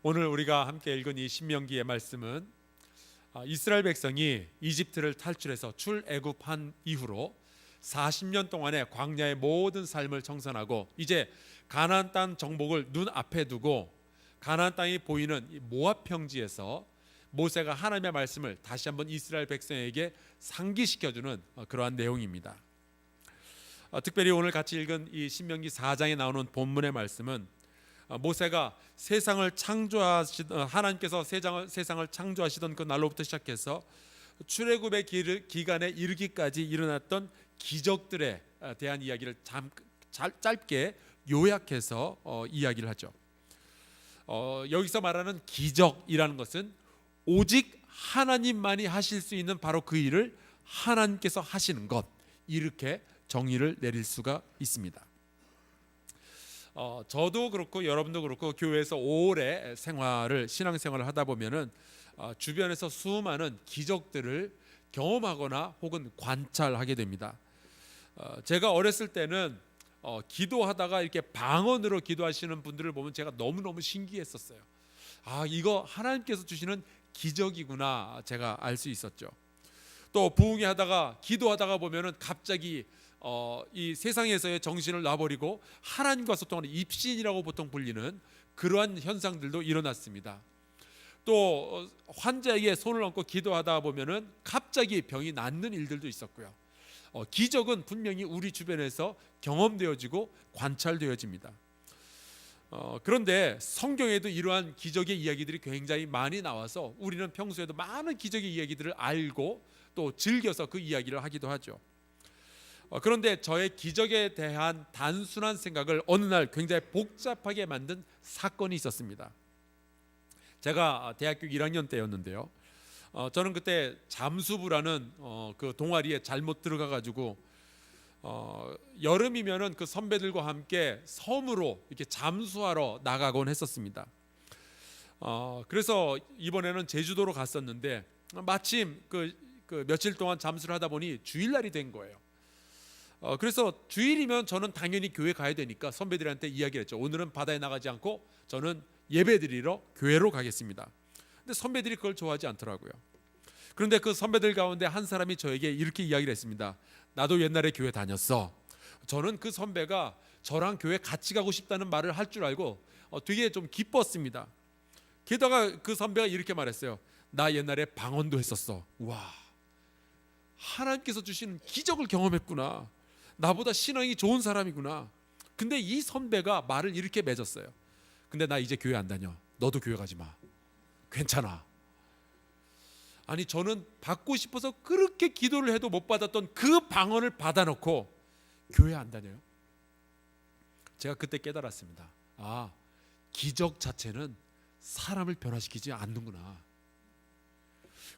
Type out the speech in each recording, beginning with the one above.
오늘 우리가 함께 읽은 이 신명기의 말씀은 이스라엘 백성이 이집트를 탈출해서 출애굽한 이후로 40년 동안의 광야의 모든 삶을 청산하고 이제 가나안 땅 정복을 눈앞에 두고 가나안 땅이 보이는 이 모압 평지에서 모세가 하나님의 말씀을 다시 한번 이스라엘 백성에게 상기시켜주는 그러한 내용입니다. 특별히 오늘 같이 읽은 이 신명기 4장에 나오는 본문의 말씀은 모세가 세상을 창조하시던 하나님께서 세상을 창조하시던 그 날로부터 시작해서 출애굽의 기간에 이르기까지 일어났던 기적들에 대한 이야기를 짧게 요약해서 이야기를 하죠. 여기서 말하는 기적이라는 것은 오직 하나님만이 하실 수 있는 바로 그 일을 하나님께서 하시는 것, 이렇게 정의를 내릴 수가 있습니다. 저도 그렇고 여러분도 그렇고 교회에서 오래 신앙생활을 하다 보면은 주변에서 수많은 기적들을 경험하거나 혹은 관찰하게 됩니다. 제가 어렸을 때는 기도하다가 이렇게 방언으로 기도하시는 분들을 보면 제가 너무너무 신기했었어요. 이거 하나님께서 주시는 기적이구나, 제가 알 수 있었죠. 또 부흥회 하다가 기도하다가 보면은 갑자기 이 세상에서의 정신을 놔버리고 하나님과 소통하는 입신이라고 보통 불리는 그러한 현상들도 일어났습니다. 또 환자에게 손을 얹고 기도하다 보면은 갑자기 병이 낫는 일들도 있었고요. 기적은 분명히 우리 주변에서 경험되어지고 관찰되어집니다. 그런데 성경에도 이러한 기적의 이야기들이 굉장히 많이 나와서 우리는 평소에도 많은 기적의 이야기들을 알고 또 즐겨서 그 이야기를 하기도 하죠. 그런데 저의 기적에 대한 단순한 생각을 어느 날 굉장히 복잡하게 만든 사건이 있었습니다. 제가 대학교 1학년 때였는데요. 저는 그때 잠수부라는 그 동아리에 잘못 들어가가지고 여름이면은 그 선배들과 함께 섬으로 이렇게 잠수하러 나가곤 했었습니다. 그래서 이번에는 제주도로 갔었는데 마침 그 며칠 동안 잠수를 하다 보니 주일날이 된 거예요. 그래서 주일이면 저는 당연히 교회 가야 되니까 선배들한테 이야기를 했죠. 오늘은 바다에 나가지 않고 저는 예배드리러 교회로 가겠습니다. 근데 선배들이 그걸 좋아하지 않더라고요. 그런데 그 선배들 가운데 한 사람이 저에게 이렇게 이야기를 했습니다. 나도 옛날에 교회 다녔어. 저는 그 선배가 저랑 교회 같이 가고 싶다는 말을 할 줄 알고 되게 좀 기뻤습니다. 게다가 그 선배가 이렇게 말했어요. 나 옛날에 방언도 했었어. 와, 하나님께서 주신 기적을 경험했구나. 나보다 신앙이 좋은 사람이구나. 근데 이 선배가 말을 이렇게 맺었어요. 근데 나 이제 교회 안 다녀. 너도 교회 가지 마. 괜찮아. 아니, 저는 받고 싶어서 그렇게 기도를 해도 못 받았던 그 방언을 받아놓고 교회 안 다녀요? 제가 그때 깨달았습니다. 기적 자체는 사람을 변화시키지 않는구나.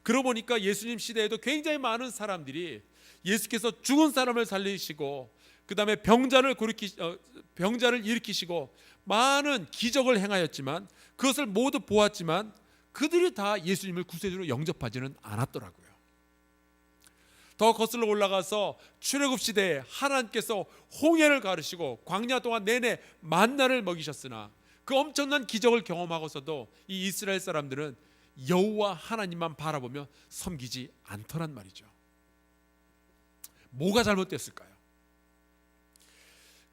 그러고 보니까 예수님 시대에도 굉장히 많은 사람들이 예수께서 죽은 사람을 살리시고 그 다음에 병자를 일으키시고 많은 기적을 행하였지만 그것을 모두 보았지만 그들이 다 예수님을 구세주로 영접하지는 않았더라고요. 더 거슬러 올라가서 출애굽 시대에 하나님께서 홍해를 가르시고 광야 동안 내내 만나를 먹이셨으나 그 엄청난 기적을 경험하고서도 이 이스라엘 사람들은 여호와 하나님만 바라보며 섬기지 않더란 말이죠. 뭐가 잘못됐을까요?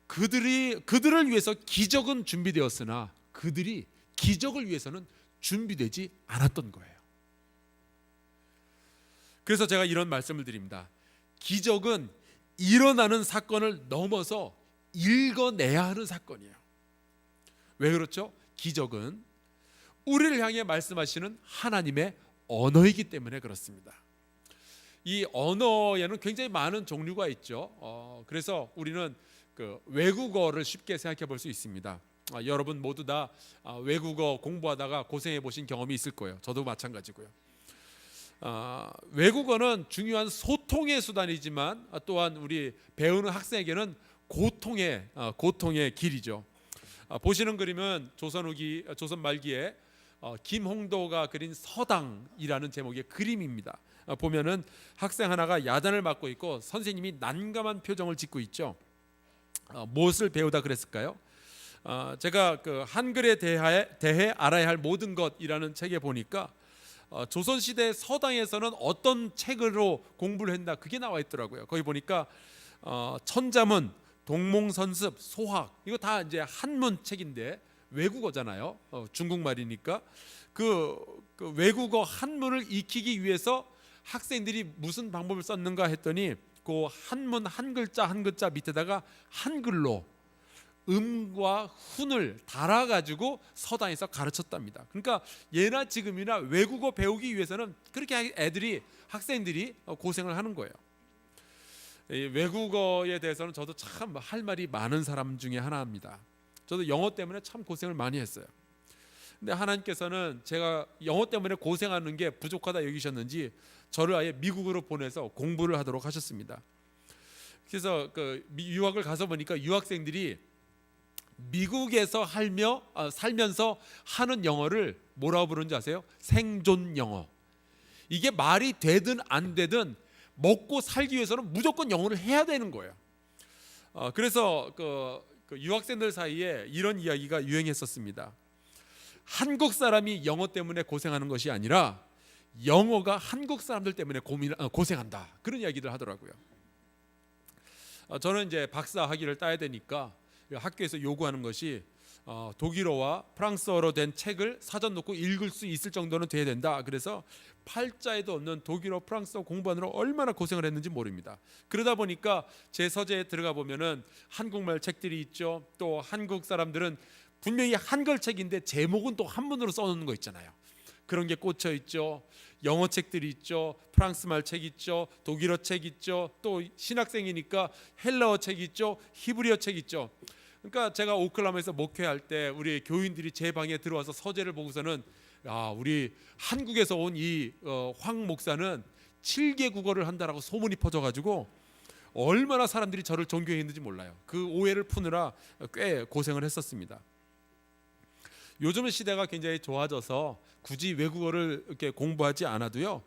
그들을 위해서 기적은 준비되었으나 그들이 기적을 위해서는 준비되지 않았던 거예요. 그래서 제가 이런 말씀을 드립니다. 기적은 일어나는 사건을 넘어서 읽어내야 하는 사건이에요. 왜 그렇죠? 기적은 우리를 향해 말씀하시는 하나님의 언어이기 때문에 그렇습니다. 이 언어에는 굉장히 많은 종류가 있죠. 그래서 우리는 그 외국어를 쉽게 생각해 볼 수 있습니다. 여러분 모두 다 외국어 공부하다가 고생해 보신 경험이 있을 거예요. 저도 마찬가지고요. 외국어는 중요한 소통의 수단이지만 또한 우리 배우는 학생에게는 고통의 길이죠. 보시는 그림은 조선 말기에 김홍도가 그린 서당이라는 제목의 그림입니다. 보면은 학생 하나가 야단을 맞고 있고 선생님이 난감한 표정을 짓고 있죠. 무엇을 배우다 그랬을까요? 제가 그 한글에 대해 알아야 할 모든 것이라는 책에 보니까 조선 시대 서당에서는 어떤 책으로 공부를 했나 그게 나와 있더라고요. 거기 보니까 천자문, 동몽선습, 소학 이거 다 이제 한문 책인데 외국어잖아요. 중국말이니까 그 외국어 한문을 익히기 위해서 학생들이 무슨 방법을 썼는가 했더니 그 한문 한 글자 한 글자 밑에다가 한글로 음과 훈을 달아가지고 서당에서 가르쳤답니다. 그러니까 예나 지금이나 외국어 배우기 위해서는 그렇게 학생들이 고생을 하는 거예요. 이 외국어에 대해서는 저도 참 할 말이 많은 사람 중에 하나입니다. 저도 영어 때문에 참 고생을 많이 했어요. 근데 하나님께서는 제가 영어 때문에 고생하는 게 부족하다 여기셨는지 저를 아예 미국으로 보내서 공부를 하도록 하셨습니다. 그래서 그 유학을 가서 보니까 유학생들이 미국에서 살면서 하는 영어를 뭐라고 부르는지 아세요? 생존 영어. 이게 말이 되든 안 되든 먹고 살기 위해서는 무조건 영어를 해야 되는 거예요. 그래서 그 유학생들 사이에 이런 이야기가 유행했었습니다. 한국 사람이 영어 때문에 고생하는 것이 아니라 영어가 한국 사람들 때문에 고생한다. 그런 이야기를 하더라고요. 저는 이제 박사 학위를 따야 되니까 학교에서 요구하는 것이 독일어와 프랑스어로 된 책을 사전 놓고 읽을 수 있을 정도는 돼야 된다. 그래서 팔자에도 없는 독일어, 프랑스어 공부하느라 얼마나 고생을 했는지 모릅니다. 그러다 보니까 제 서재에 들어가 보면은 한국말 책들이 있죠. 또 한국 사람들은 분명히 한글 책인데 제목은 또 한문으로 써놓는 거 있잖아요. 그런 게 꽂혀 있죠. 영어 책들이 있죠. 프랑스말 책 있죠. 독일어 책 있죠. 또 신학생이니까 헬라어 책 있죠. 히브리어 책 있죠. 그러니까 제가 오클라호마에서 목회할 때 우리 교인들이 제 방에 들어와서 서재를 보고서는 우리 한국에서 온 이 황 목사는 7개 국어를 한다라고 소문이 퍼져가지고 얼마나 사람들이 저를 존경했는지 몰라요. 그 오해를 푸느라 꽤 고생을 했었습니다. 요즘은 시대가 굉장히 좋아져서 굳이 외국어를 이렇게 공부하지 않아도요.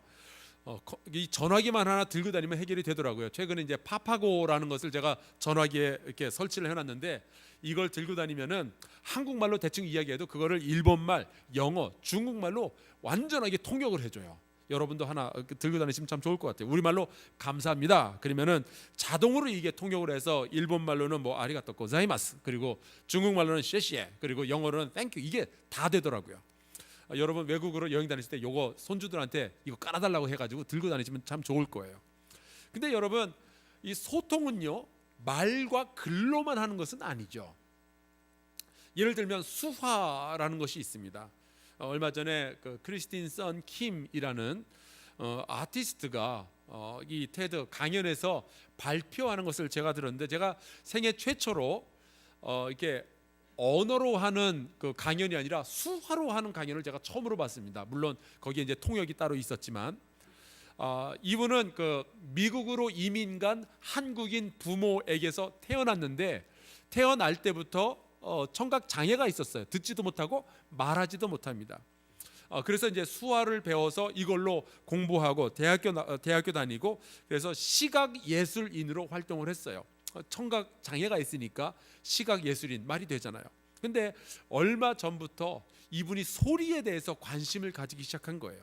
이 전화기만 하나 들고 다니면 해결이 되더라고요. 최근에 이제 파파고라는 것을 제가 전화기에 이렇게 설치를 해놨는데 이걸 들고 다니면은 한국말로 대충 이야기해도 그거를 일본말, 영어, 중국말로 완전하게 통역을 해줘요. 여러분도 하나 들고 다니시면 참 좋을 것 같아요. 우리말로 감사합니다. 그러면은 자동으로 이게 통역을 해서 일본말로는 뭐 아리가또 고자이마스, 그리고 중국말로는 쉐시에, 그리고 영어로는 땡큐, 이게 다 되더라고요. 여러분 외국으로 여행 다니실 때 요거 손주들한테 이거 깔아달라고 해가지고 들고 다니시면 참 좋을 거예요. 근데 여러분 이 소통은요 말과 글로만 하는 것은 아니죠. 예를 들면 수화라는 것이 있습니다. 얼마 전에 그 크리스틴 선 킴이라는 아티스트가 이 테드 강연에서 발표하는 것을 제가 들었는데, 제가 생애 최초로 이렇게 언어로 하는 그 강연이 아니라 수화로 하는 강연을 제가 처음으로 봤습니다. 물론 거기에 이제 통역이 따로 있었지만 이분은 그 미국으로 이민 간 한국인 부모에게서 태어났는데 태어날 때부터 청각 장애가 있었어요. 듣지도 못하고 말하지도 못합니다. 그래서 이제 수화를 배워서 이걸로 공부하고 대학교 다니고 그래서 시각 예술인으로 활동을 했어요. 청각 장애가 있으니까 시각 예술인 말이 되잖아요. 근데 얼마 전부터 이분이 소리에 대해서 관심을 가지기 시작한 거예요.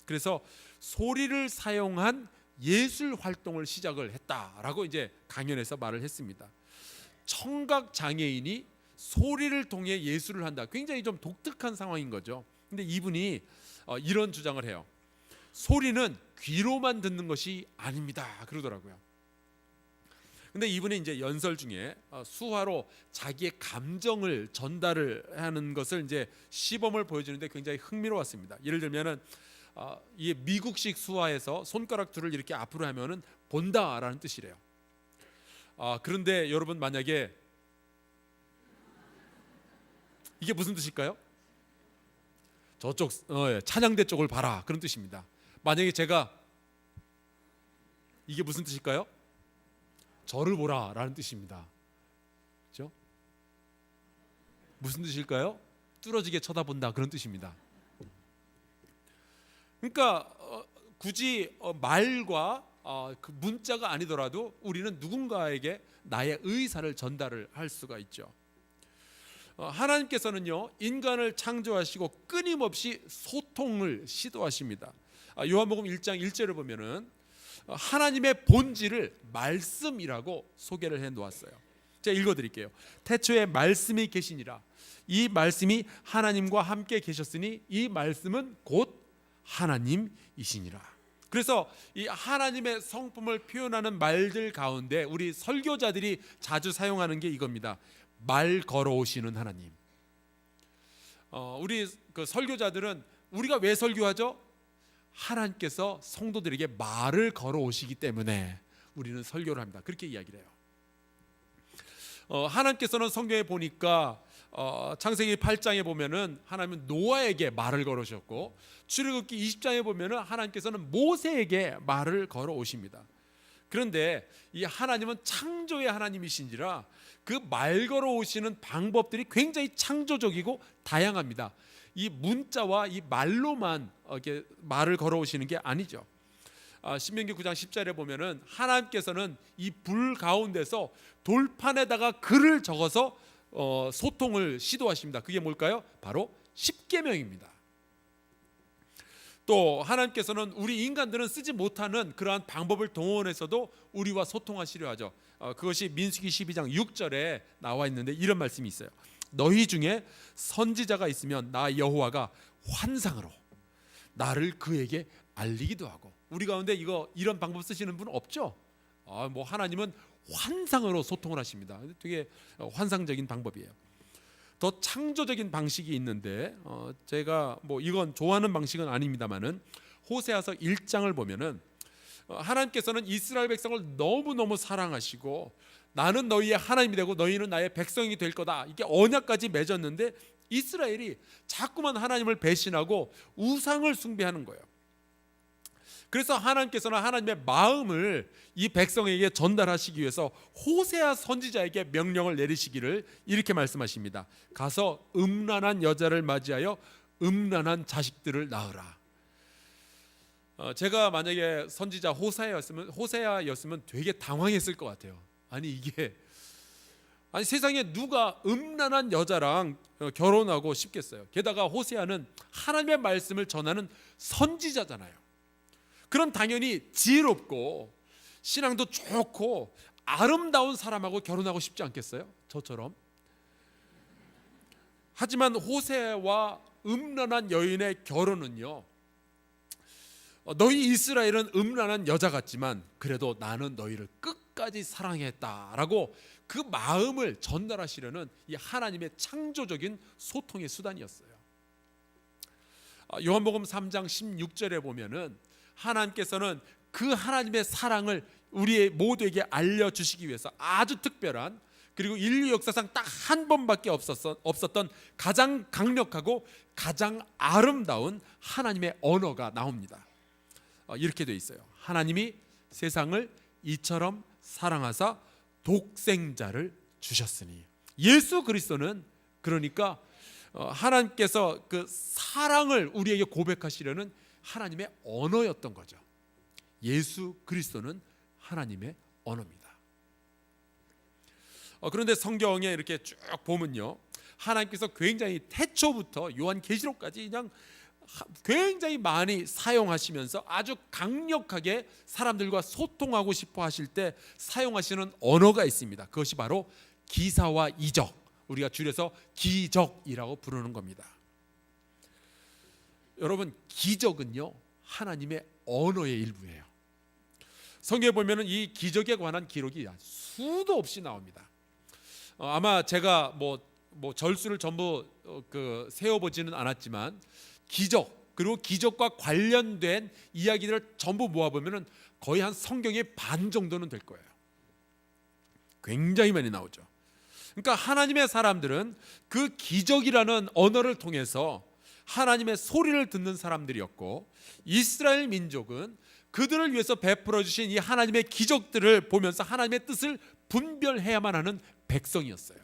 그래서 소리를 사용한 예술 활동을 시작을 했다라고 이제 강연에서 말을 했습니다. 청각 장애인이 소리를 통해 예술을 한다. 굉장히 좀 독특한 상황인 거죠. 근데 이분이 이런 주장을 해요. 소리는 귀로만 듣는 것이 아닙니다. 그러더라고요. 근데 이분이 이제 연설 중에 수화로 자기의 감정을 전달을 하는 것을 이제 시범을 보여주는데 굉장히 흥미로웠습니다. 예를 들면은 이 미국식 수화에서 손가락 둘을 이렇게 앞으로 하면은 본다라는 뜻이래요. 그런데 여러분 만약에 이게 무슨 뜻일까요? 저쪽 찬양대 쪽을 봐라 그런 뜻입니다. 만약에 제가 이게 무슨 뜻일까요? 저를 보라라는 뜻입니다. 그렇죠? 무슨 뜻일까요? 뚫어지게 쳐다본다 그런 뜻입니다. 그러니까 굳이 말과 그 문자가 아니더라도 우리는 누군가에게 나의 의사를 전달을 할 수가 있죠. 하나님께서는요 인간을 창조하시고 끊임없이 소통을 시도하십니다. 요한복음 1장 1절을 보면은 하나님의 본질을 말씀이라고 소개를 해 놓았어요. 제가 읽어드릴게요. 태초에 말씀이 계시니라. 이 말씀이 하나님과 함께 계셨으니 이 말씀은 곧 하나님이시니라. 그래서 이 하나님의 성품을 표현하는 말들 가운데 우리 설교자들이 자주 사용하는 게 이겁니다. 말 걸어오시는 하나님. 우리 그 설교자들은 우리가 왜 설교하죠? 하나님께서 성도들에게 말을 걸어오시기 때문에 우리는 설교를 합니다. 그렇게 이야기를 해요. 하나님께서는 성경에 보니까 창세기 8장에 보면은 하나님은 노아에게 말을 걸으셨고, 출애굽기 20장에 보면은 하나님께서는 모세에게 말을 걸어오십니다. 그런데 이 하나님은 창조의 하나님이신지라 그 말 걸어오시는 방법들이 굉장히 창조적이고 다양합니다. 이 문자와 이 말로만 이렇게 말을 걸어오시는 게 아니죠. 신명기 9장 10절에 보면은 하나님께서는 이 불 가운데서 돌판에다가 글을 적어서 소통을 시도하십니다. 그게 뭘까요? 바로 십계명입니다. 또 하나님께서는 우리 인간들은 쓰지 못하는 그러한 방법을 동원해서도 우리와 소통하시려 하죠. 그것이 민수기 12장 6절에 나와 있는데 이런 말씀이 있어요. 너희 중에 선지자가 있으면 나 여호와가 환상으로 나를 그에게 알리기도 하고. 우리 가운데 이런 방법 쓰시는 분 없죠? 뭐 하나님은 환상으로 소통을 하십니다. 되게 환상적인 방법이에요. 더 창조적인 방식이 있는데 제가 뭐 이건 좋아하는 방식은 아닙니다만은 호세아서 1장을 보면은 하나님께서는 이스라엘 백성을 너무너무 사랑하시고 나는 너희의 하나님이 되고 너희는 나의 백성이 될 거다. 이게 언약까지 맺었는데 이스라엘이 자꾸만 하나님을 배신하고 우상을 숭배하는 거예요. 그래서 하나님께서는 하나님의 마음을 이 백성에게 전달하시기 위해서 호세아 선지자에게 명령을 내리시기를 이렇게 말씀하십니다. 가서 음란한 여자를 맞이하여 음란한 자식들을 낳으라. 제가 만약에 선지자 호세아였으면 되게 당황했을 것 같아요. 아니 세상에 누가 음란한 여자랑 결혼하고 싶겠어요. 게다가 호세아는 하나님의 말씀을 전하는 선지자잖아요. 그럼 당연히 지혜롭고 신앙도 좋고 아름다운 사람하고 결혼하고 싶지 않겠어요? 저처럼. 하지만 호세와 음란한 여인의 결혼은요, 너희 이스라엘은 음란한 여자 같지만 그래도 나는 너희를 끝까지 사랑했다라고 그 마음을 전달하시려는 이 하나님의 창조적인 소통의 수단이었어요. 요한복음 3장 16절에 보면은 하나님께서는 그 하나님의 사랑을 우리 모두에게 알려주시기 위해서 아주 특별한, 그리고 인류 역사상 딱 한 번밖에 없었던 가장 강력하고 가장 아름다운 하나님의 언어가 나옵니다. 이렇게 되어 있어요. 하나님이 세상을 이처럼 사랑하사 독생자를 주셨으니. 예수 그리스도는 그러니까 하나님께서 그 사랑을 우리에게 고백하시려는 하나님의 언어였던 거죠. 예수 그리스도는 하나님의 언어입니다. 그런데 성경에 이렇게 쭉 보면요, 하나님께서 굉장히 태초부터 요한계시록까지 그냥 굉장히 많이 사용하시면서 아주 강력하게 사람들과 소통하고 싶어 하실 때 사용하시는 언어가 있습니다. 그것이 바로 기사와 이적, 우리가 줄여서 기적이라고 부르는 겁니다. 여러분, 기적은요 하나님의 언어의 일부예요. 성경에 보면은 이 기적에 관한 기록이 수도 없이 나옵니다. 아마 제가 뭐 절수를 전부 세어보지는 않았지만 기적, 그리고 기적과 관련된 이야기들을 전부 모아보면은 거의 한 성경의 반 정도는 될 거예요. 굉장히 많이 나오죠. 그러니까 하나님의 사람들은 그 기적이라는 언어를 통해서 하나님의 소리를 듣는 사람들이었고, 이스라엘 민족은 그들을 위해서 베풀어 주신 이 하나님의 기적들을 보면서 하나님의 뜻을 분별해야만 하는 백성이었어요.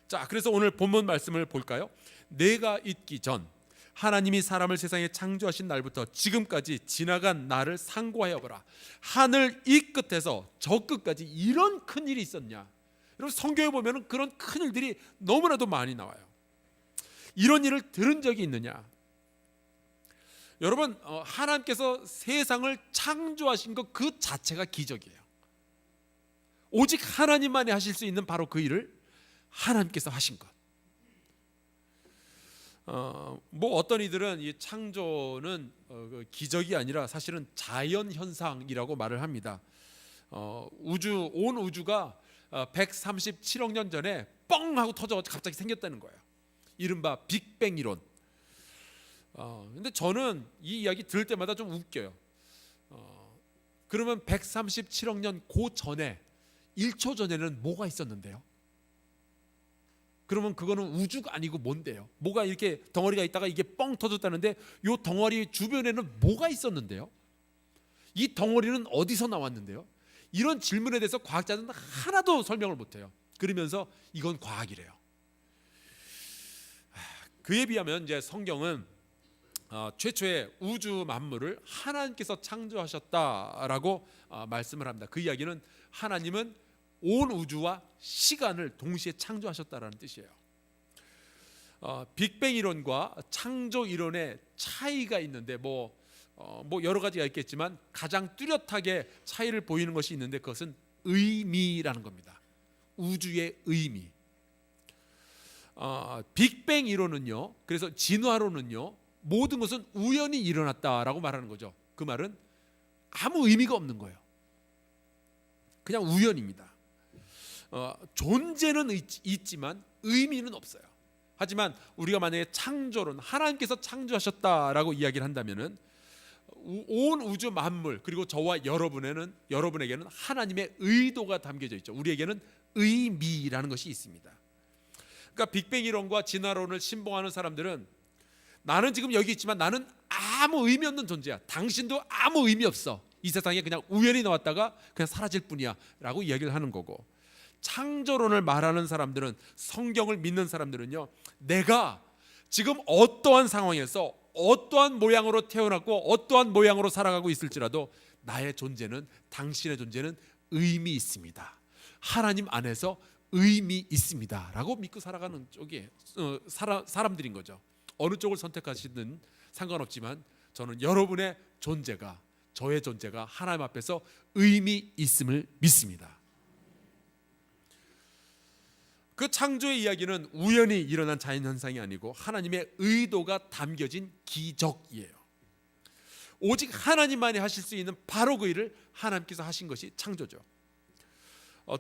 자, 그래서 오늘 본문 말씀을 볼까요? 내가 있기 전 하나님이 사람을 세상에 창조하신 날부터 지금까지 지나간 날을 상고하여 보라. 하늘 이 끝에서 저 끝까지 이런 큰 일이 있었냐? 여러분 성경에 보면 그런 큰 일들이 너무나도 많이 나와요. 이런 일을 들은 적이 있느냐? 여러분 하나님께서 세상을 창조하신 것 그 자체가 기적이에요. 오직 하나님만이 하실 수 있는 바로 그 일을 하나님께서 하신 것. 뭐 어떤 이들은 이 창조는 기적이 아니라 사실은 자연 현상이라고 말을 합니다. 온 우주가 137억 년 전에 뻥 하고 터져 갑자기 생겼다는 거예요. 이른바 빅뱅 이론. 근데 저는 이 이야기 들을 때마다 좀 웃겨요. 그러면 137억 년 그 전에 1초 전에는 뭐가 있었는데요? 그러면 그거는 우주가 아니고 뭔데요? 뭐가 이렇게 덩어리가 있다가 이게 뻥 터졌다는데 이 덩어리 주변에는 뭐가 있었는데요? 이 덩어리는 어디서 나왔는데요? 이런 질문에 대해서 과학자들은 하나도 설명을 못해요. 그러면서 이건 과학이래요. 그에 비하면 이제 성경은 최초의 우주 만물을 하나님께서 창조하셨다라고 말씀을 합니다. 그 이야기는 하나님은 온 우주와 시간을 동시에 창조하셨다라는 뜻이에요. 빅뱅 이론과 창조 이론의 차이가 있는데 뭐 여러 가지가 있겠지만 가장 뚜렷하게 차이를 보이는 것이 있는데 그것은 의미라는 겁니다. 우주의 의미. 빅뱅 이론은요, 그래서 진화론은요, 모든 것은 우연히 일어났다라고 말하는 거죠. 그 말은 아무 의미가 없는 거예요. 그냥 우연입니다. 존재는 있지만 의미는 없어요. 하지만 우리가 만약에 창조론, 하나님께서 창조하셨다라고 이야기를 한다면은 온 우주 만물 그리고 저와 여러분에게는 하나님의 의도가 담겨져 있죠. 우리에게는 의미라는 것이 있습니다. 그러니까 빅뱅 이론과 진화론을 신봉하는 사람들은 나는 지금 여기 있지만 나는 아무 의미 없는 존재야. 당신도 아무 의미 없어. 이 세상에 그냥 우연히 나왔다가 그냥 사라질 뿐이야 라고 이야기를 하는 거고, 창조론을 말하는 사람들은, 성경을 믿는 사람들은요, 내가 지금 어떠한 상황에서 어떠한 모양으로 태어났고 어떠한 모양으로 살아가고 있을지라도 나의 존재는, 당신의 존재는 의미 있습니다. 하나님 안에서 의미 있습니다 라고 믿고 살아가는 쪽이 사람들인 거죠. 어느 쪽을 선택하시든 상관없지만 저는 여러분의 존재가, 저의 존재가 하나님 앞에서 의미 있음을 믿습니다. 그 창조의 이야기는 우연히 일어난 자연현상이 아니고 하나님의 의도가 담겨진 기적이에요. 오직 하나님만이 하실 수 있는 바로 그 일을 하나님께서 하신 것이 창조죠.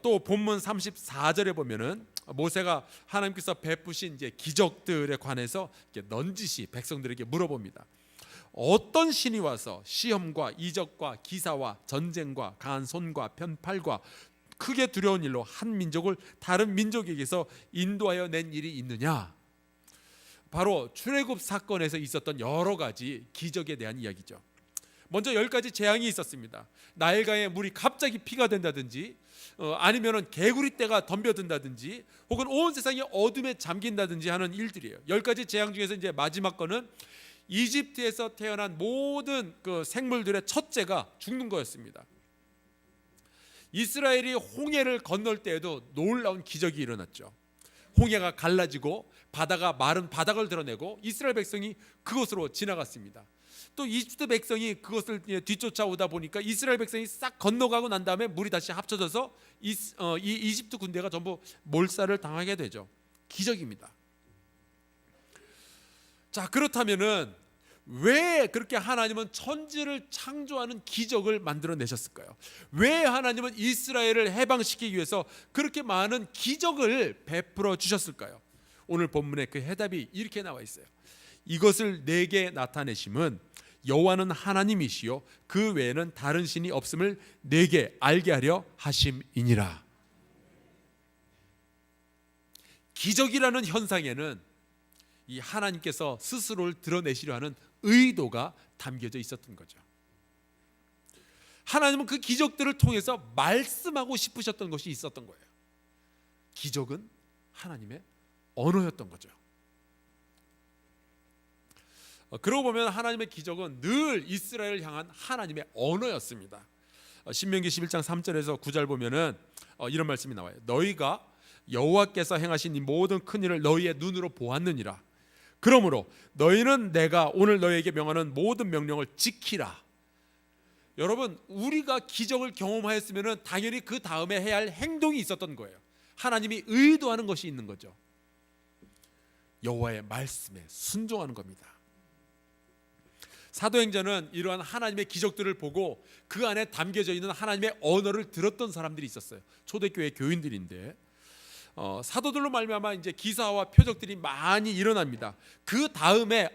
또 본문 34절에 보면은 모세가 하나님께서 베푸신 이제 기적들에 관해서 넌지시 백성들에게 물어봅니다. 어떤 신이 와서 시험과 이적과 기사와 전쟁과 강한 손과 편팔과 크게 두려운 일로 한 민족을 다른 민족에게서 인도하여 낸 일이 있느냐? 바로 출애굽 사건에서 있었던 여러 가지 기적에 대한 이야기죠. 먼저 10가지 재앙이 있었습니다. 나일강에 물이 갑자기 피가 된다든지, 아니면은 개구리떼가 덤벼든다든지, 혹은 온 세상이 어둠에 잠긴다든지 하는 일들이에요. 10가지 재앙 중에서 이제 마지막 거는 이집트에서 태어난 모든 그 생물들의 첫째가 죽는 거였습니다. 이스라엘이 홍해를 건널 때에도 놀라운 기적이 일어났죠. 홍해가 갈라지고 바다가 마른 바닥을 드러내고 이스라엘 백성이 그곳으로 지나갔습니다. 또 이집트 백성이 그것을 뒤쫓아오다 보니까 이스라엘 백성이 싹 건너가고 난 다음에 물이 다시 합쳐져서 이 이집트 군대가 전부 몰살을 당하게 되죠. 기적입니다. 자, 그렇다면은 왜 그렇게 하나님은 천지를 창조하는 기적을 만들어내셨을까요? 왜 하나님은 이스라엘을 해방시키기 위해서 그렇게 많은 기적을 베풀어 주셨을까요? 오늘 본문에 그 해답이 이렇게 나와 있어요. 이것을 내게 나타내심은 여호와는 하나님이시요 그 외에는 다른 신이 없음을 내게 알게 하려 하심이니라. 기적이라는 현상에는 이 하나님께서 스스로를 드러내시려 하는 의도가 담겨져 있었던 거죠. 하나님은 그 기적들을 통해서 말씀하고 싶으셨던 것이 있었던 거예요. 기적은 하나님의 언어였던 거죠. 그러고 보면 하나님의 기적은 늘 이스라엘을 향한 하나님의 언어였습니다. 신명기 11장 3절에서 9절 보면은 이런 말씀이 나와요. 너희가 여호와께서 행하신 이 모든 큰 일을 너희의 눈으로 보았느니라. 그러므로 너희는 내가 오늘 너희에게 명하는 모든 명령을 지키라. 여러분, 우리가 기적을 경험하였으면 당연히 그 다음에 해야 할 행동이 있었던 거예요. 하나님이 의도하는 것이 있는 거죠. 여호와의 말씀에 순종하는 겁니다. 사도행전은 이러한 하나님의 기적들을 보고 그 안에 담겨져 있는 하나님의 언어를 들었던 사람들이 있었어요. 초대교회 교인들인데 사도들로 말미암아 이제 기사와 표적들이 많이 일어납니다. 그 다음에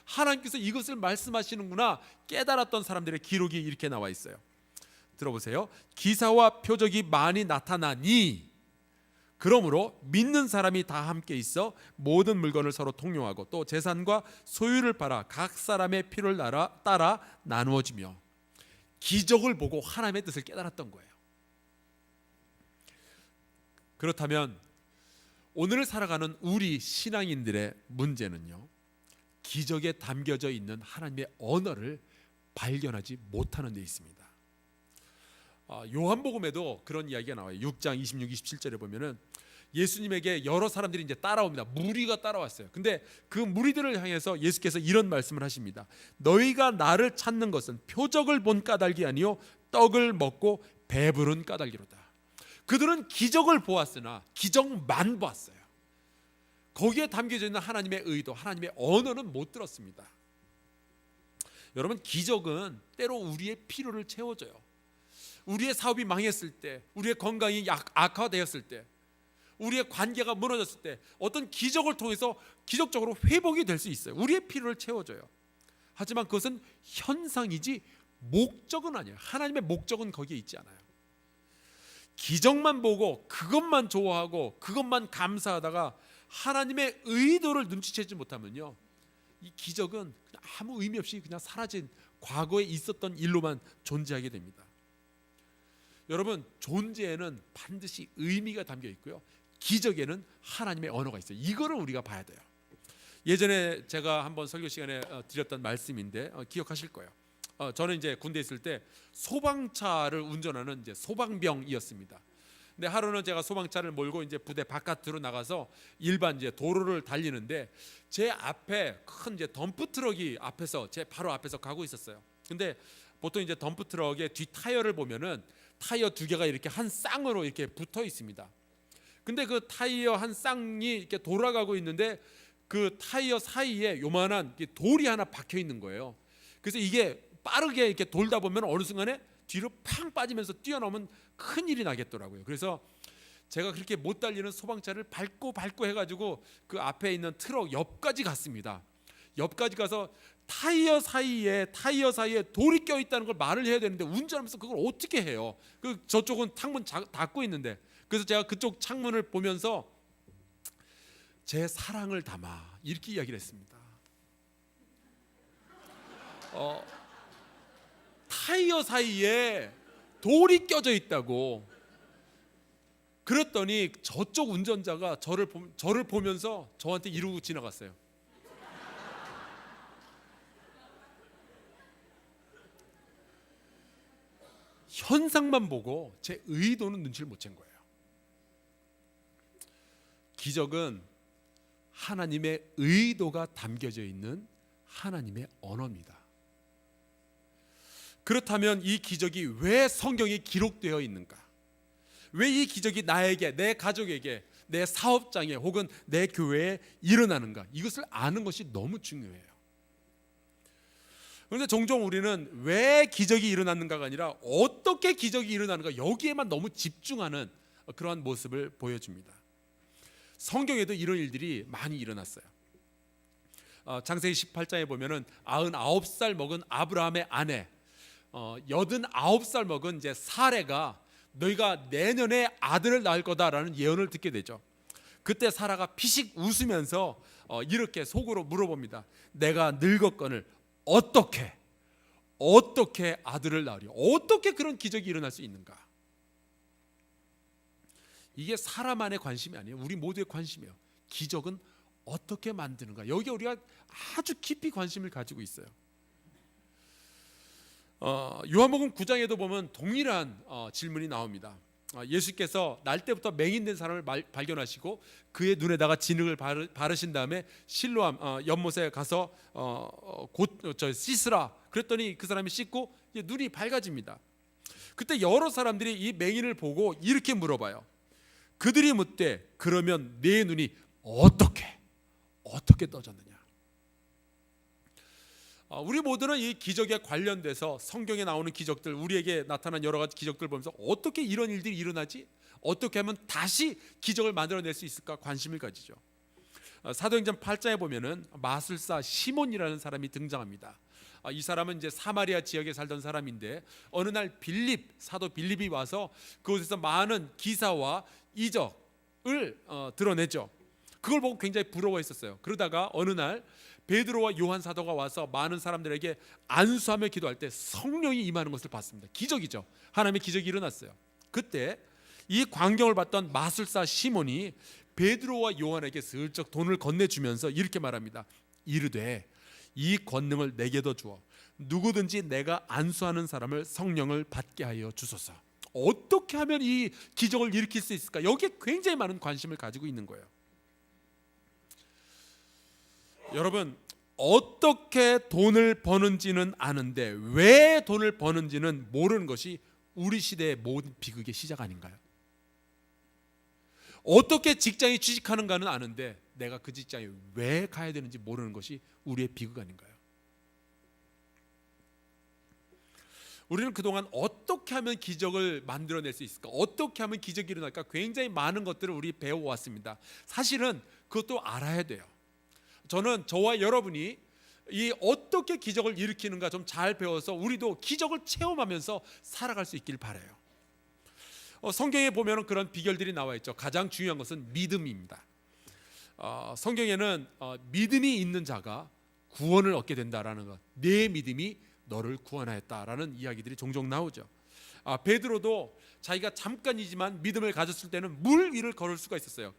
하나님께서 이것을 말씀하시는구나 깨달았던 사람들의 기록이 이렇게 나와 있어요. 들어보세요. 기사와 표적이 많이 나타나니 그러므로 믿는 사람이 다 함께 있어 모든 물건을 서로 통용하고 또 재산과 소유를 팔아 각 사람의 필요를 따라 나누어지며. 기적을 보고 하나님의 뜻을 깨달았던 거예요. 그렇다면 오늘 살아가는 우리 신앙인들의 문제는요, 기적에 담겨져 있는 하나님의 언어를 발견하지 못하는 데 있습니다. 요한복음에도 그런 이야기가 나와요. 6장 26, 27절에 보면은 예수님에게 여러 사람들이 이제 따라옵니다. 무리가 따라왔어요. 근데 그 무리들을 향해서 예수께서 이런 말씀을 하십니다. 너희가 나를 찾는 것은 표적을 본 까닭이 아니요 떡을 먹고 배부른 까닭이로다. 그들은 기적을 보았으나 기적만 보았어요. 거기에 담겨져 있는 하나님의 의도, 하나님의 언어는 못 들었습니다. 여러분, 기적은 때로 우리의 필요를 채워줘요. 우리의 사업이 망했을 때, 우리의 건강이 악화되었을 때, 우리의 관계가 무너졌을 때 어떤 기적을 통해서 기적적으로 회복이 될 수 있어요. 우리의 필요를 채워줘요. 하지만 그것은 현상이지 목적은 아니에요. 하나님의 목적은 거기에 있지 않아요. 기적만 보고 그것만 좋아하고 그것만 감사하다가 하나님의 의도를 눈치채지 못하면요, 이 기적은 그냥 아무 의미 없이 그냥 사라진 과거에 있었던 일로만 존재하게 됩니다. 여러분, 존재에는 반드시 의미가 담겨 있고요, 기적에는 하나님의 언어가 있어요. 이거를 우리가 봐야 돼요. 예전에 제가 한번 설교 시간에 드렸던 말씀인데 기억하실 거예요. 저는 이제 군대에 있을 때 소방차를 운전하는 이제 소방병이었습니다. 근데 하루는 제가 소방차를 몰고 이제 부대 바깥으로 나가서 일반 이제 도로를 달리는데 제 앞에 큰 이제 덤프 트럭이 앞에서 제 바로 앞에서 가고 있었어요. 근데 보통 이제 덤프 트럭의 뒤 타이어를 보면은 타이어 두 개가 이렇게 한 쌍으로 이렇게 붙어 있습니다. 근데 그 타이어 한 쌍이 이렇게 돌아가고 있는데 그 타이어 사이에 요만한 돌이 하나 박혀 있는 거예요. 그래서 이게 빠르게 이렇게 돌다 보면 어느 순간에 뒤로 팡 빠지면서 뛰어넘으면 큰 일이 나겠더라고요. 그래서 제가 그렇게 못 달리는 소방차를 밟고 해가지고 그 앞에 있는 트럭 옆까지 갔습니다. 옆까지 가서 타이어 사이에 돌이 껴 있다는 걸 말을 해야 되는데 운전하면서 그걸 어떻게 해요? 저쪽은 창문 닫고 있는데. 그래서 제가 그쪽 창문을 보면서 제 사랑을 담아 이렇게 이야기를 했습니다. 타이어 사이에 돌이 껴져 있다고. 그랬더니 저쪽 운전자가 저를 보면서 저한테 이러고 지나갔어요. 현상만 보고 제 의도는 눈치를 못 챈 거예요. 기적은 하나님의 의도가 담겨져 있는 하나님의 언어입니다. 그렇다면 이 기적이 왜 성경에 기록되어 있는가? 왜 이 기적이 나에게, 내 가족에게, 내 사업장에 혹은 내 교회에 일어나는가? 이것을 아는 것이 너무 중요해요. 그런데 종종 우리는 왜 기적이 일어났는가가 아니라 어떻게 기적이 일어나는가, 여기에만 너무 집중하는 그러한 모습을 보여줍니다. 성경에도 이런 일들이 많이 일어났어요. 창세기 18장에 보면은 99살 먹은 아브라함의 아내, 89살 먹은 이제 사레가 너희가 내년에 아들을 낳을 거다라는 예언을 듣게 되죠. 그때 사라가 피식 웃으면서 이렇게 속으로 물어봅니다. 내가 늙었거늘 어떻게 아들을 낳으려? 어떻게 그런 기적이 일어날 수 있는가? 이게 사람만의 관심이 아니에요. 우리 모두의 관심이에요. 기적은 어떻게 만드는가? 여기에 우리가 아주 깊이 관심을 가지고 있어요. 요한복음 9장에도 보면 동일한 질문이 나옵니다. 예수께서 날 때부터 맹인된 사람을 발견하시고 그의 눈에다가 진흙을 바르신 다음에 실로암 연못에 가서 곧 씻으라 그랬더니 그 사람이 씻고 눈이 밝아집니다. 그때 여러 사람들이 이 맹인을 보고 이렇게 물어봐요. 그들이 묻되 그러면 내 눈이 어떻게 떠졌느냐? 우리 모두는 이 기적에 관련돼서 성경에 나오는 기적들, 우리에게 나타난 여러 가지 기적들 보면서 어떻게 이런 일들이 일어나지? 어떻게 하면 다시 기적을 만들어낼 수 있을까 관심을 가지죠. 사도행전 8장에 보면은 마술사 시몬이라는 사람이 등장합니다. 이 사람은 이제 사마리아 지역에 살던 사람인데 어느 날 사도 빌립이 와서 그곳에서 많은 기사와 이적을 드러내죠. 그걸 보고 굉장히 부러워했었어요. 그러다가 어느 날 베드로와 요한 사도가 와서 많은 사람들에게 안수하며 기도할 때 성령이 임하는 것을 봤습니다. 기적이죠. 하나님의 기적이 일어났어요. 그때 이 광경을 봤던 마술사 시몬이 베드로와 요한에게 슬쩍 돈을 건네주면서 이렇게 말합니다. 이르되 이 권능을 내게도 주어 누구든지 내가 안수하는 사람을 성령을 받게 하여 주소서. 어떻게 하면 이 기적을 일으킬 수 있을까? 여기에 굉장히 많은 관심을 가지고 있는 거예요. 여러분, 어떻게 돈을 버는지는 아는데 왜 돈을 버는지는 모르는 것이 우리 시대의 모든 비극의 시작 아닌가요? 어떻게 직장에 취직하는가는 아는데 내가 그 직장에 왜 가야 되는지 모르는 것이 우리의 비극 아닌가요? 우리는 그동안 어떻게 하면 기적을 만들어낼 수 있을까? 어떻게 하면 기적이 일어날까? 굉장히 많은 것들을 우리 배워왔습니다. 사실은 그것도 알아야 돼요. 저는 저와 여러분이 이 어떻게 기적을 일으키는가 좀 잘 배워서 우리도 기적을 체험하면서 살아갈 수 있길 바라요. 성경에 보면 그런 비결들이 나와 있죠. 가장 중요한 것은 믿음입니다. 성경에는 믿음이 있는 자가 구원을 얻게 된다라는 것, 내 믿음이 너를 구원하였다라는 이야기들이 종종 나오죠. 베드로도 자기가 잠깐이지만 믿음을 가졌을 때는 물 위를 걸을 수가 있었어요.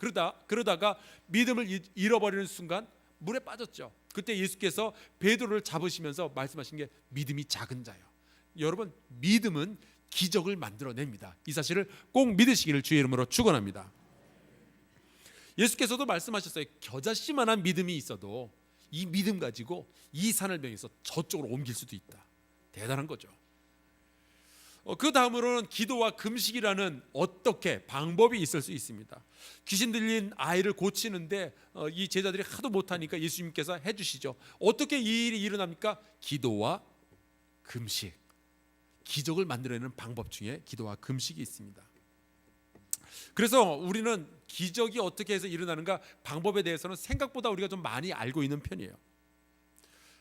그러다가 믿음을 잃어버리는 순간 물에 빠졌죠. 그때 예수께서 베드로를 잡으시면서 말씀하신 게 믿음이 작은 자요. 여러분, 믿음은 기적을 만들어냅니다. 이 사실을 꼭 믿으시기를 주의 이름으로 축원합니다. 예수께서도 말씀하셨어요. 겨자씨만한 믿음이 있어도 이 믿음 가지고 이 산을 명해서 저쪽으로 옮길 수도 있다. 대단한 거죠. 그 다음으로는 기도와 금식이라는 어떻게 방법이 있을 수 있습니다. 귀신 들린 아이를 고치는데 이 제자들이 하도 못하니까 예수님께서 해주시죠. 어떻게 이 일이 일어납니까? 기도와 금식. 기적을 만들어내는 방법 중에 기도와 금식이 있습니다. 그래서 우리는 기적이 어떻게 해서 일어나는가 방법에 대해서는 생각보다 우리가 좀 많이 알고 있는 편이에요.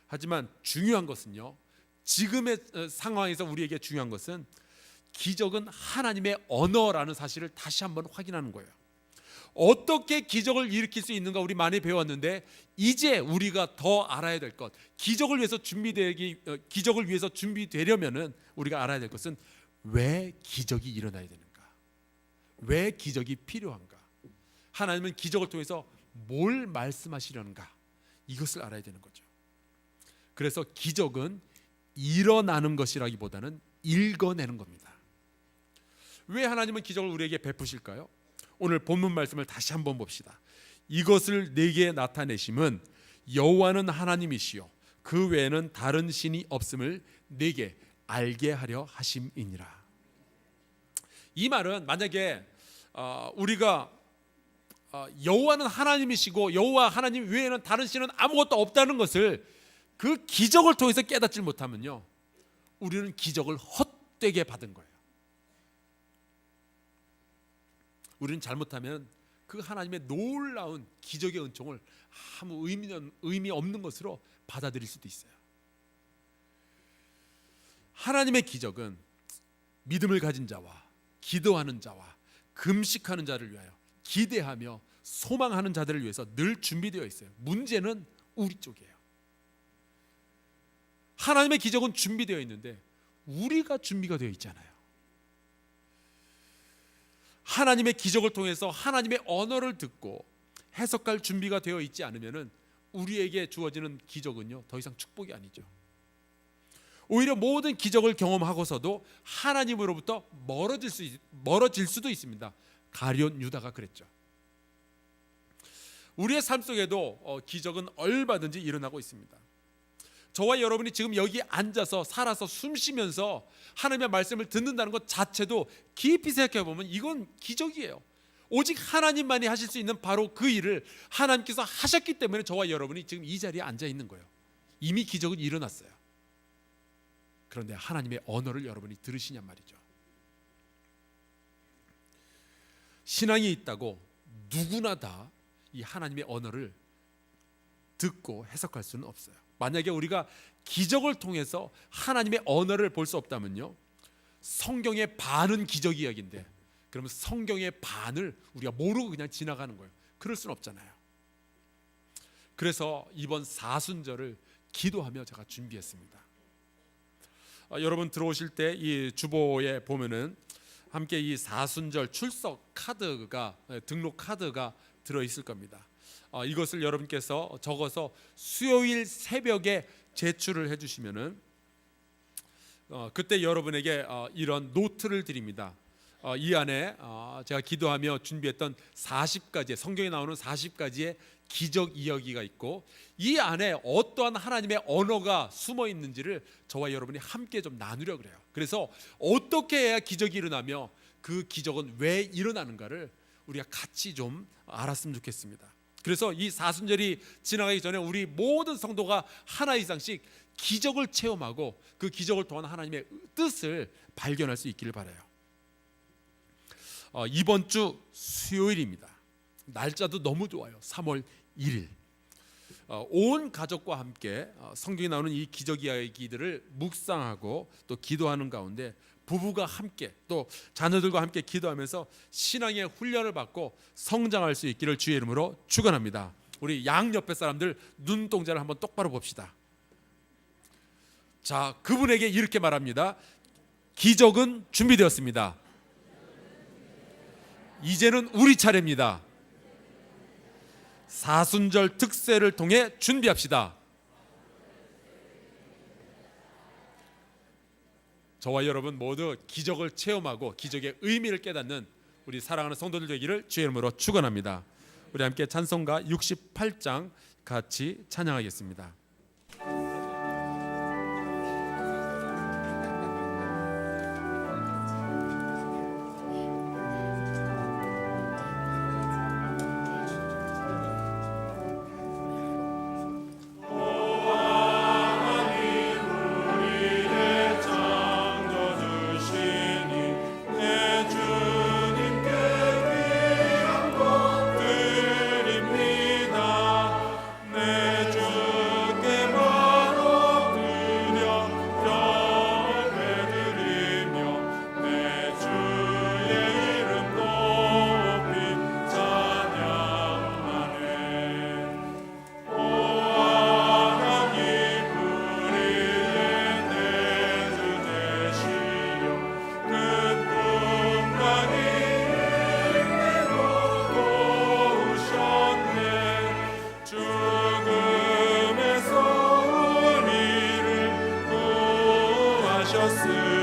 하지만 중요한 것은요, 지금의 상황에서 우리에게 중요한 것은 기적은 하나님의 언어라는 사실을 다시 한번 확인하는 거예요. 어떻게 기적을 일으킬 수 있는가 우리 많이 배웠는데 이제 우리가 더 알아야 될 것, 기적을 위해서 준비되려면은 우리가 알아야 될 것은 왜 기적이 일어나야 되는가, 왜 기적이 필요한가, 하나님은 기적을 통해서 뭘 말씀하시려는가, 이것을 알아야 되는 거죠. 그래서 기적은 일어나는 것이라기보다는 읽어내는 겁니다. 왜 하나님은 기적을 우리에게 베푸실까요? 오늘 본문 말씀을 다시 한번 봅시다. 이것을 내게 나타내심은 여호와는 하나님이시요 그 외에는 다른 신이 없음을 내게 알게 하려 하심이니라. 이 말은 만약에 우리가 여호와는 하나님이시고 여호와 하나님 외에는 다른 신은 아무것도 없다는 것을 그 기적을 통해서 깨닫지 못하면요, 우리는 기적을 헛되게 받은 거예요. 우리는 잘못하면 그 하나님의 놀라운 기적의 은총을 아무 의미 없는 것으로 받아들일 수도 있어요. 하나님의 기적은 믿음을 가진 자와 기도하는 자와 금식하는 자를 위하여 기대하며 소망하는 자들을 위해서 늘 준비되어 있어요. 문제는 우리 쪽이에요. 하나님의 기적은 준비되어 있는데 우리가 준비가 되어 있잖아요. 하나님의 기적을 통해서 하나님의 언어를 듣고 해석할 준비가 되어 있지 않으면 우리에게 주어지는 기적은요, 더 이상 축복이 아니죠. 오히려 모든 기적을 경험하고서도 하나님으로부터 멀어질 수도 있습니다. 가룟 유다가 그랬죠. 우리의 삶 속에도 기적은 얼마든지 일어나고 있습니다. 저와 여러분이 지금 여기 앉아서 살아서 숨 쉬면서 하나님의 말씀을 듣는다는 것 자체도 깊이 생각해 보면 이건 기적이에요. 오직 하나님만이 하실 수 있는 바로 그 일을 하나님께서 하셨기 때문에 저와 여러분이 지금 이 자리에 앉아 있는 거예요. 이미 기적은 일어났어요. 그런데 하나님의 언어를 여러분이 들으시냔 말이죠. 신앙이 있다고 누구나 다 이 하나님의 언어를 듣고 해석할 수는 없어요. 만약에 우리가 기적을 통해서 하나님의 언어를 볼 수 없다면요, 성경의 반은 기적 이야기인데 그러면 성경의 반을 우리가 모르고 그냥 지나가는 거예요. 그럴 수는 없잖아요. 그래서 이번 사순절을 기도하며 제가 준비했습니다. 여러분 들어오실 때 이 주보에 보면은 함께 이 사순절 출석 카드가, 등록 카드가 들어있을 겁니다. 이것을 여러분께서 적어서 수요일 새벽에 제출을 해주시면은 그때 여러분에게 이런 노트를 드립니다. 이 안에 제가 기도하며 준비했던 40가지, 성경에 나오는 40가지의 기적 이야기가 있고, 이 안에 어떠한 하나님의 언어가 숨어 있는지를 저와 여러분이 함께 좀 나누려 그래요. 그래서 어떻게 해야 기적이 일어나며 그 기적은 왜 일어나는가를 우리가 같이 좀 알았으면 좋겠습니다. 그래서 이 사순절이 지나가기 전에 우리 모든 성도가 하나 이상씩 기적을 체험하고 그 기적을 통한 하나님의 뜻을 발견할 수 있기를 바라요. 이번 주 수요일입니다. 날짜도 너무 좋아요. 3월 1일. 온 가족과 함께 성경에 나오는 이 기적 이야기들을 묵상하고 또 기도하는 가운데 부부가 함께 또 자녀들과 함께 기도하면서 신앙의 훈련을 받고 성장할 수 있기를 주의 이름으로 축원합니다. 우리 양옆에 사람들 눈동자를 한번 똑바로 봅시다. 자, 그분에게 이렇게 말합니다. 기적은 준비되었습니다. 이제는 우리 차례입니다. 사순절 특세를 통해 준비합시다. 저와 여러분 모두 기적을 체험하고 기적의 의미를 깨닫는 우리 사랑하는 성도들 되기를 주의 이름으로 축원합니다. 우리 함께 찬송가 68장 같이 찬양하겠습니다. 주셨으니